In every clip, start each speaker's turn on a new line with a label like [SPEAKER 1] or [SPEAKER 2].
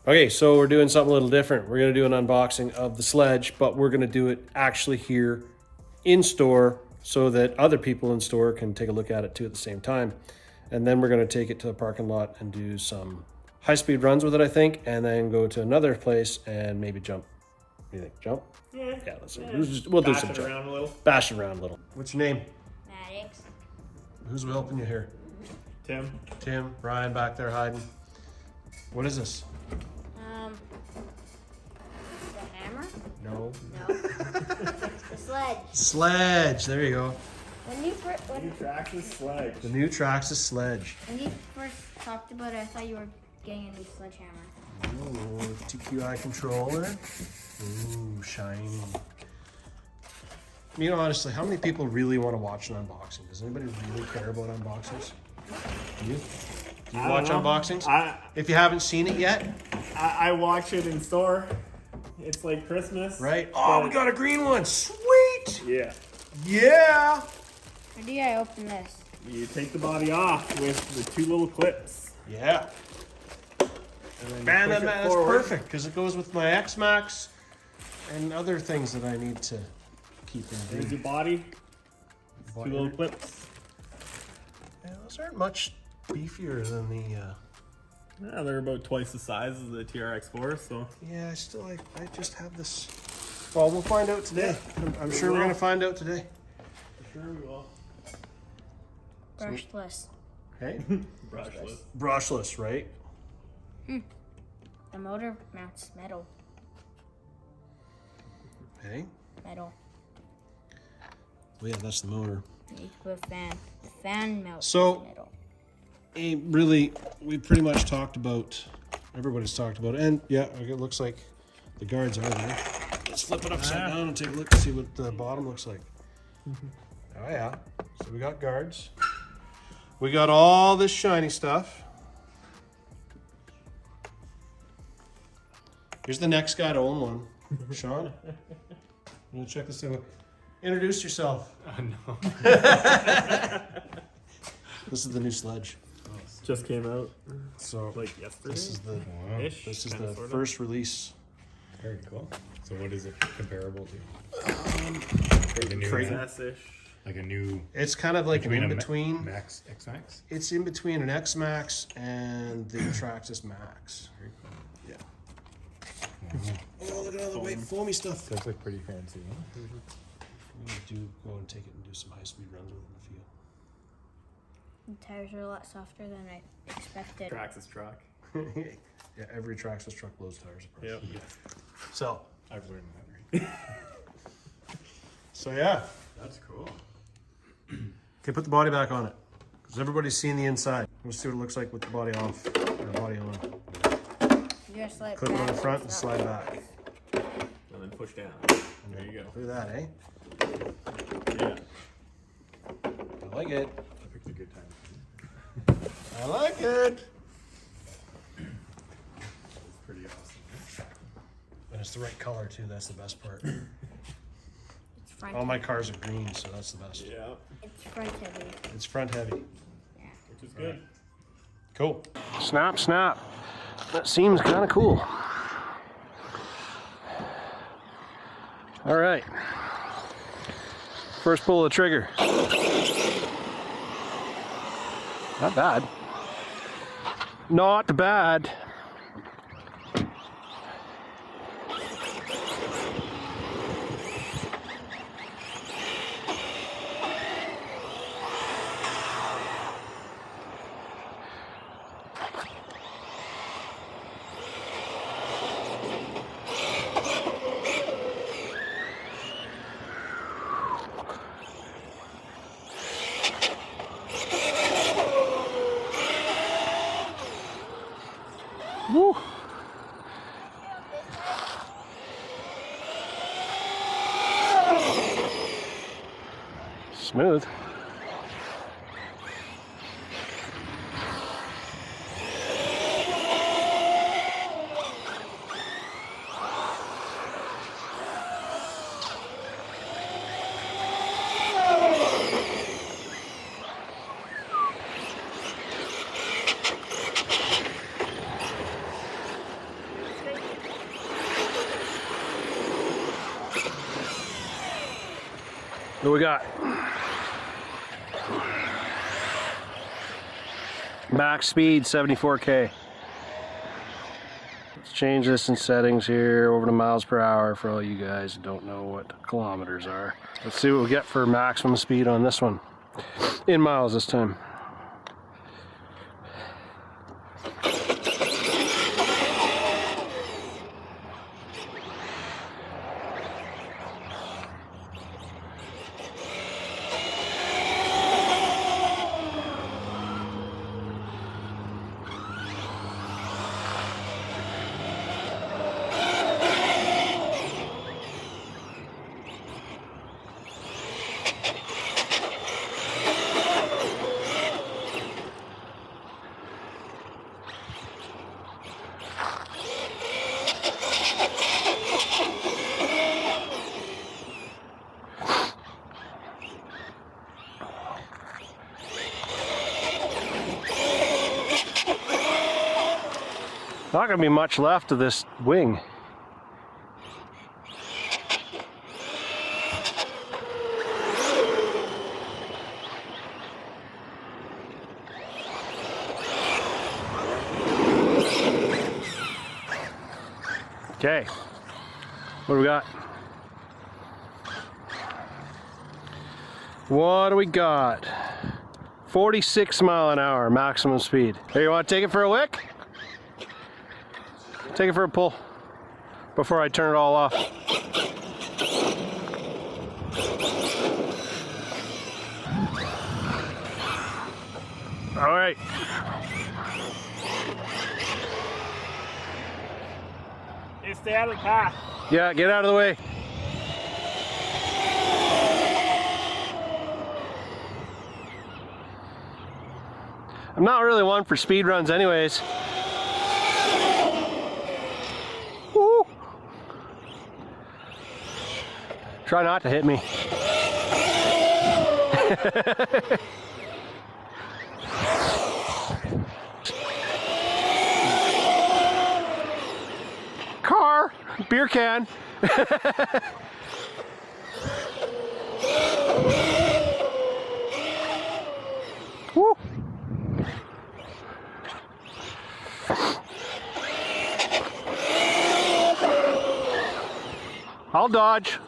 [SPEAKER 1] Okay, so we're doing something a little different. We're going to do an unboxing of the sledge, but we're going to do it actually here in store so that other people in store can take a look at it too at the same time. And then we're going to take it to the parking lot and do some high-speed runs with it, I think, and then go to another place and maybe jump. What do you think? Jump?
[SPEAKER 2] Yeah.
[SPEAKER 1] Yeah, we'll do some jump.
[SPEAKER 2] Around a little.
[SPEAKER 1] Bash it around a little. What's your name?
[SPEAKER 3] Maddox.
[SPEAKER 1] Who's helping you here?
[SPEAKER 2] Tim.
[SPEAKER 1] Tim, Ryan back there hiding. What is this?
[SPEAKER 3] The hammer?
[SPEAKER 1] No.
[SPEAKER 3] No. The sledge.
[SPEAKER 1] Sledge. There you go.
[SPEAKER 3] When
[SPEAKER 2] New Traxxas sledge.
[SPEAKER 1] The new Traxxas sledge.
[SPEAKER 3] you first talked about it, I thought you were getting a new sledgehammer.
[SPEAKER 1] Ooh, TQI controller. Ooh, shiny. You know, honestly, how many people really want to watch an unboxing? Does anybody really care about unboxings? Do you? Do you watch unboxings? If you haven't seen it yet,
[SPEAKER 2] I watch it in store. It's like Christmas.
[SPEAKER 1] right? Oh, we got a green one. Sweet.
[SPEAKER 2] Yeah.
[SPEAKER 1] Yeah.
[SPEAKER 3] How do I open this?
[SPEAKER 2] You take the body off with the two little clips.
[SPEAKER 1] Yeah.
[SPEAKER 2] And then
[SPEAKER 1] Man,
[SPEAKER 2] you push it
[SPEAKER 1] that's
[SPEAKER 2] forward.
[SPEAKER 1] perfect because it goes with my X-Max and other things that I need to keep in
[SPEAKER 2] There's
[SPEAKER 1] view.
[SPEAKER 2] your body. Two little clips.
[SPEAKER 1] Yeah, those aren't much beefier than the.
[SPEAKER 2] Yeah, they're about twice the size of the TRX4, so.
[SPEAKER 1] Yeah, I just have this. Well, we'll find out today. I'm sure we're gonna find out today.
[SPEAKER 2] For sure we will.
[SPEAKER 3] Brushless.
[SPEAKER 1] Okay.
[SPEAKER 2] Brushless.
[SPEAKER 1] Brushless, right?
[SPEAKER 3] The motor mounts metal.
[SPEAKER 1] Okay.
[SPEAKER 3] Metal.
[SPEAKER 1] Well, yeah, that's the motor.
[SPEAKER 3] You can put a fan. The fan melts
[SPEAKER 1] So-
[SPEAKER 3] metal.
[SPEAKER 1] Really, we pretty much talked about. Everybody's talked about it, and yeah, it looks like the guards are there. Let's flip it upside down and take a look and see what the bottom looks like. Oh yeah. So we got guards. We got all this shiny stuff. Here's the next guy to own one. Sean, you want to check this out? Introduce yourself.
[SPEAKER 4] No.
[SPEAKER 1] This is the new sledge.
[SPEAKER 2] Just came out
[SPEAKER 1] So
[SPEAKER 2] like yesterday.
[SPEAKER 1] this is the
[SPEAKER 2] Ish,
[SPEAKER 1] this is
[SPEAKER 2] kinda,
[SPEAKER 1] the
[SPEAKER 2] sorta.
[SPEAKER 1] first release.
[SPEAKER 4] Very cool. So what is it comparable to? Like a new,
[SPEAKER 1] Creighton.
[SPEAKER 2] S-ish.
[SPEAKER 4] like a new
[SPEAKER 1] It's kind of like an in between.
[SPEAKER 4] Max X-Max.
[SPEAKER 1] It's in between an X Max and the Traxxas Max.
[SPEAKER 4] Very cool.
[SPEAKER 1] Yeah. Oh, look at all the white foamy stuff.
[SPEAKER 4] That's like pretty fancy. Huh?
[SPEAKER 1] We need to go and take it and do some high speed runs with it in the field.
[SPEAKER 3] The tires are a lot softer than I expected.
[SPEAKER 2] Traxxas truck.
[SPEAKER 1] Yeah, every Traxxas truck blows tires apart.
[SPEAKER 2] Yep.
[SPEAKER 1] So,
[SPEAKER 4] I've learned that. Right?
[SPEAKER 1] so yeah.
[SPEAKER 4] That's cool.
[SPEAKER 1] Okay, put the body back on it. Because everybody's seen the inside. Let's see what it looks like with the body off. Or body on.
[SPEAKER 3] You just like
[SPEAKER 1] Clip it on the
[SPEAKER 3] back,
[SPEAKER 1] front and
[SPEAKER 3] it's
[SPEAKER 1] slide
[SPEAKER 3] not-
[SPEAKER 1] back.
[SPEAKER 2] And then push down. There you go.
[SPEAKER 1] Look at that, eh?
[SPEAKER 2] Yeah.
[SPEAKER 1] I like it.
[SPEAKER 4] I picked a good time.
[SPEAKER 1] I like it.
[SPEAKER 4] It's pretty awesome.
[SPEAKER 1] And it's the right color too, that's the best part.
[SPEAKER 3] It's front.
[SPEAKER 1] All my cars are green, so that's the best.
[SPEAKER 2] Yeah.
[SPEAKER 3] It's front heavy.
[SPEAKER 1] It's front heavy.
[SPEAKER 2] Which is good.
[SPEAKER 1] Cool. Snap, snap. That seems kind of cool. All right. First pull of the trigger. Not bad. Not bad. Woo. Smooth. What do we got? Max speed 74K. Let's change this in settings here over to miles per hour for all you guys who don't know what kilometers are. Let's see what we get for maximum speed on this one. In miles this time. Not gonna be much left of this wing. Okay, what do we got? What do we got? 46 mile an hour maximum speed. Here, you want to take it for a lick? Take it for a pull before I turn it all off. All right.
[SPEAKER 2] Hey, stay out of the path.
[SPEAKER 1] Yeah, get out of the way. I'm not really one for speed runs anyways. Woo. Try not to hit me. Car, beer can. Woo. I'll dodge.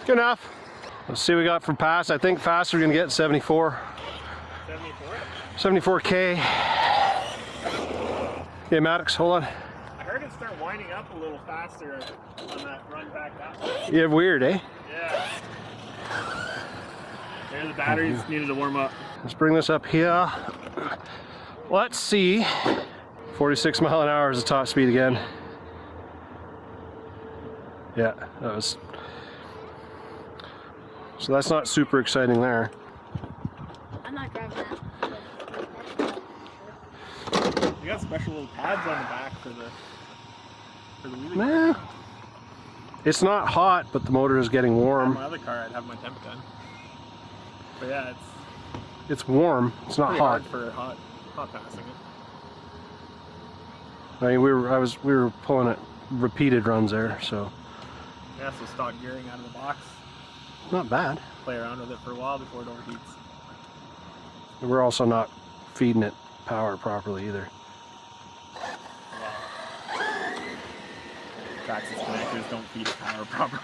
[SPEAKER 1] Good enough. Let's see what we got for pass. I think fast we're gonna get 74.
[SPEAKER 2] 74?
[SPEAKER 1] 74K. Okay, Maddox, hold on.
[SPEAKER 2] I heard it start winding up a little faster on that run back that way.
[SPEAKER 1] Yeah, weird, eh?
[SPEAKER 2] Yeah. There, the batteries needed to warm up.
[SPEAKER 1] Let's bring this up here. Let's see. 46 mile an hour is the top speed again. Yeah, that was. So that's not super exciting there.
[SPEAKER 3] I'm not driving that.
[SPEAKER 2] You got special little pads on the back for the wheelie.
[SPEAKER 1] Nah. It's not hot, but the motor is getting
[SPEAKER 2] On
[SPEAKER 1] warm.
[SPEAKER 2] my other car, I'd have my temp gun. But yeah,
[SPEAKER 1] It's warm. It's not
[SPEAKER 2] pretty
[SPEAKER 1] hot.
[SPEAKER 2] hard for hot passing it.
[SPEAKER 1] I mean, we were pulling it repeated runs there, so
[SPEAKER 2] Yeah, so stock gearing out of the box.
[SPEAKER 1] not bad.
[SPEAKER 2] Play around with it for a while before it overheats.
[SPEAKER 1] We're also not feeding it power properly either.
[SPEAKER 2] Traxxas connectors don't feed it power properly.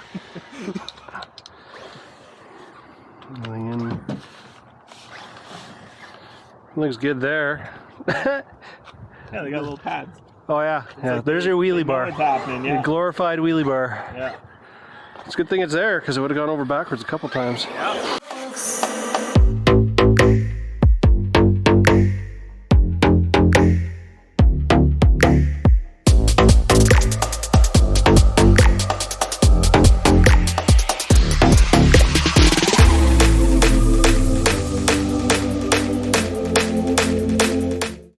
[SPEAKER 1] Nothing in. Looks good there.
[SPEAKER 2] Yeah, they got little pads.
[SPEAKER 1] Oh yeah, yeah.
[SPEAKER 2] like
[SPEAKER 1] There's your wheelie bar.
[SPEAKER 2] It's happening,
[SPEAKER 1] Your
[SPEAKER 2] yeah.
[SPEAKER 1] glorified wheelie bar.
[SPEAKER 2] Yeah.
[SPEAKER 1] It's a good thing it's there because it would have gone over backwards a couple times.
[SPEAKER 2] Yeah.